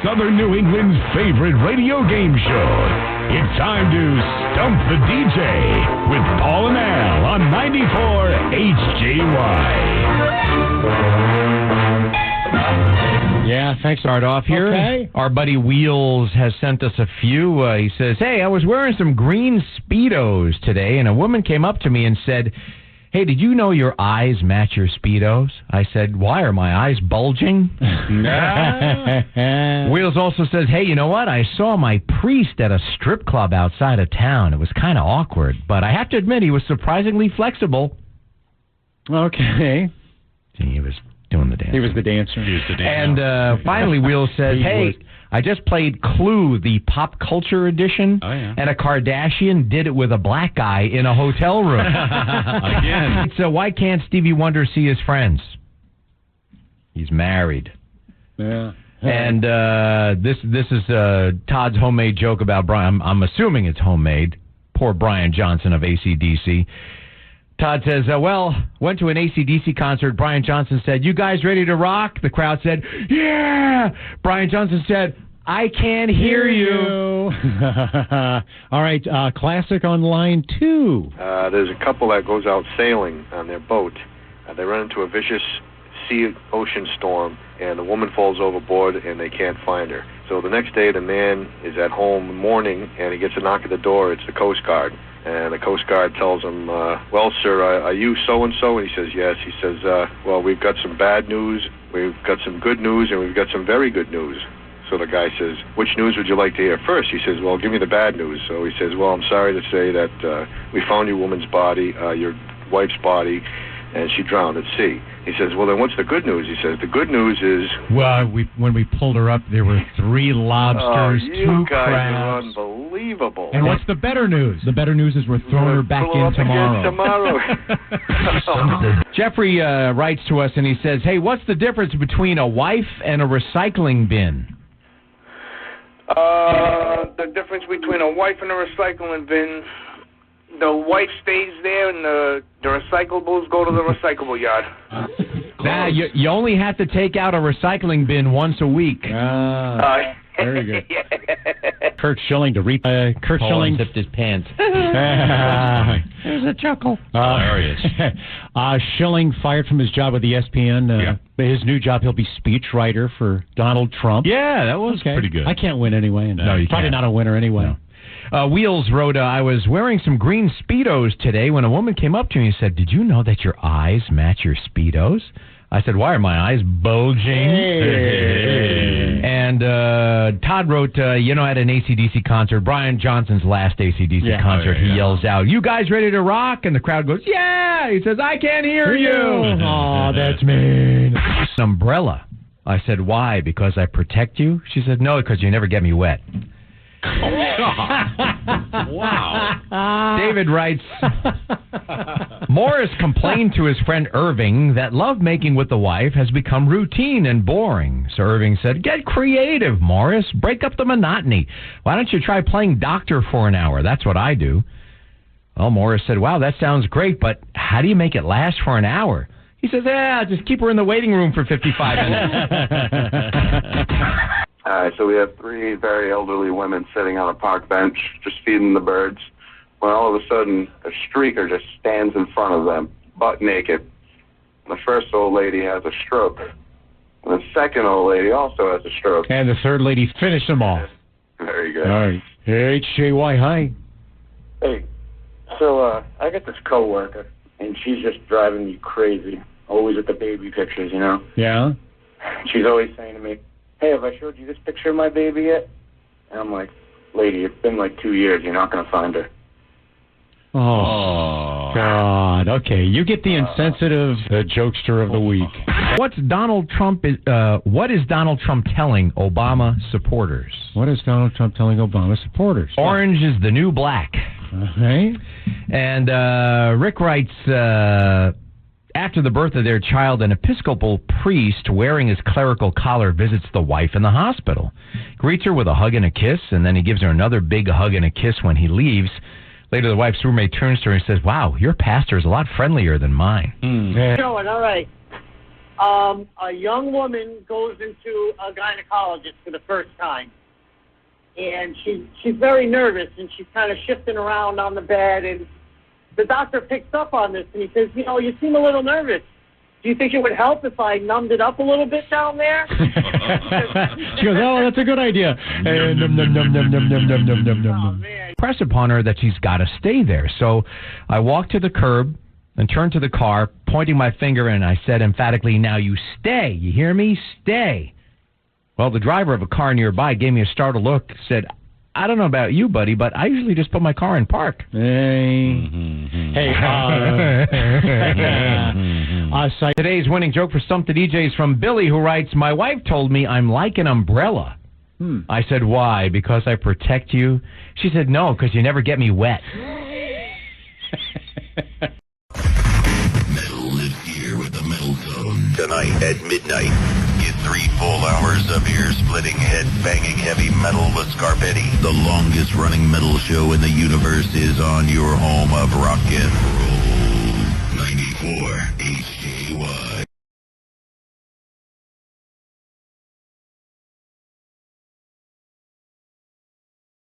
Southern New England's favorite radio game show. It's time to Stump the DJ with Paul and Al on 94 HJY. Yeah, thanks. Start off here. Okay. Our buddy Wheels has sent us a few. He says, hey, I was wearing some green Speedos today, and a woman came up to me and said, hey, did you know your eyes match your Speedos? I said, why, are my eyes bulging? Wheels also says, hey, you know what? I saw my priest at a strip club outside of town. It was kind of awkward, but I have to admit he was surprisingly flexible. Okay. He was doing the dance. He was the dancer. And finally, Wheels says, hey, I just played Clue, the pop culture edition, and a Kardashian did it with a black guy in a hotel room. Again. So why can't Stevie Wonder see his friends? He's married. Yeah. And this is Todd's homemade joke about Brian. I'm assuming it's homemade. Poor Brian Johnson of AC/DC. Todd says, went to an AC/DC concert. Brian Johnson said, you guys ready to rock? The crowd said, yeah. Brian Johnson said, I can't hear you. All right, classic on line 2. There's a couple that goes out sailing on their boat. They run into a vicious ocean storm, and the woman falls overboard, and they can't find her. So the next day, the man is at home mourning, and he gets a knock at the door. It's the Coast Guard. And the Coast Guard tells him, well, sir, are you so-and-so? And he says, yes. He says, well, we've got some bad news, we've got some good news, and we've got some very good news. So the guy says, which news would you like to hear first? He says, well, give me the bad news. So he says, well, I'm sorry to say that we found your woman's body, your wife's body, and she drowned at sea. He says, well, then what's the good news? He says, the good news is... Well, when we pulled her up, there were 3 lobsters, 2 you guys crabs. are unbelievable. And what's the better news? The better news is we're throwing her back in tomorrow. Jeffrey writes to us, and he says, hey, what's the difference between a wife and a recycling bin? The difference between a wife and a recycling bin... The wife stays there, and the recyclables go to the recyclable yard. You only have to take out a recycling bin once a week. Very good. Kurt Schilling to reap. Kurt Schilling zipped his pants. There's a chuckle. Hilarious. Schilling fired from his job with ESPN. His new job, he'll be speechwriter for Donald Trump. Yeah, that was pretty good. I can't win anyway. No, you probably can't. not a winner anyway. No. Wheels wrote, I was wearing some green Speedos today when a woman came up to me and said, did you know that your eyes match your Speedos? I said, why are my eyes bulging? Hey. And Todd wrote, at an AC/DC concert, Brian Johnson's last AC/DC concert, he yells out, you guys ready to rock? And the crowd goes, yeah! He says, I can't hear you! Oh, that's mean. Umbrella. I said, why? Because I protect you? She said, no, because you never get me wet. Wow. David writes, Morris complained to his friend Irving that lovemaking with the wife has become routine and boring. So Irving said, get creative, Morris. Break up the monotony. Why don't you try playing doctor for an hour? That's what I do. Well, Morris said, wow, that sounds great, but how do you make it last for an hour? He says, just keep her in the waiting room for 55 minutes. All right, so we have 3 very elderly women sitting on a park bench just feeding the birds when all of a sudden a streaker just stands in front of them, butt naked. The first old lady has a stroke. And the second old lady also has a stroke. And the third lady finished them off. Very good. All right. HJY, hi. Hey, so I got this coworker, and she's just driving me crazy, always with the baby pictures, you know? Yeah? She's always saying to me, hey, have I showed you this picture of my baby yet? And I'm like, lady, it's been like 2 years. You're not going to find her. Oh, God. Okay, you get the insensitive jokester of the week. What is Donald Trump telling Obama supporters? What is Donald Trump telling Obama supporters? Orange is the new black. Okay. And Rick writes, after the birth of their child, an Episcopal priest wearing his clerical collar visits the wife in the hospital. Greets her with a hug and a kiss, and then he gives her another big hug and a kiss when he leaves. Later, the wife's roommate turns to her and says, wow, your pastor is a lot friendlier than mine. Going, all right. A young woman goes into a gynecologist for the first time. And she's very nervous, and she's kind of shifting around on the bed. And the doctor picks up on this, and he says, you seem a little nervous. Do you think it would help if I numbed it up a little bit down there? She goes, oh, that's a good idea. Press upon her that she's got to stay there. So I walked to the curb and turned to the car, pointing my finger, and I said emphatically, now you stay. You hear me? Stay. Well, the driver of a car nearby gave me a startled look, said, I don't know about you, buddy, but I usually just put my car in park. Today's winning joke for Stump the DJ is from Billy, who writes, my wife told me I'm like an umbrella. I said, why? Because I protect you? She said, no, because you never get me wet. Metal lives here with the Metal Zone. Tonight at midnight, get 3 full hours of ear-splitting, head-banging heavy metal with Scarpetti. The longest-running metal show in the universe is on your home of rock and roll.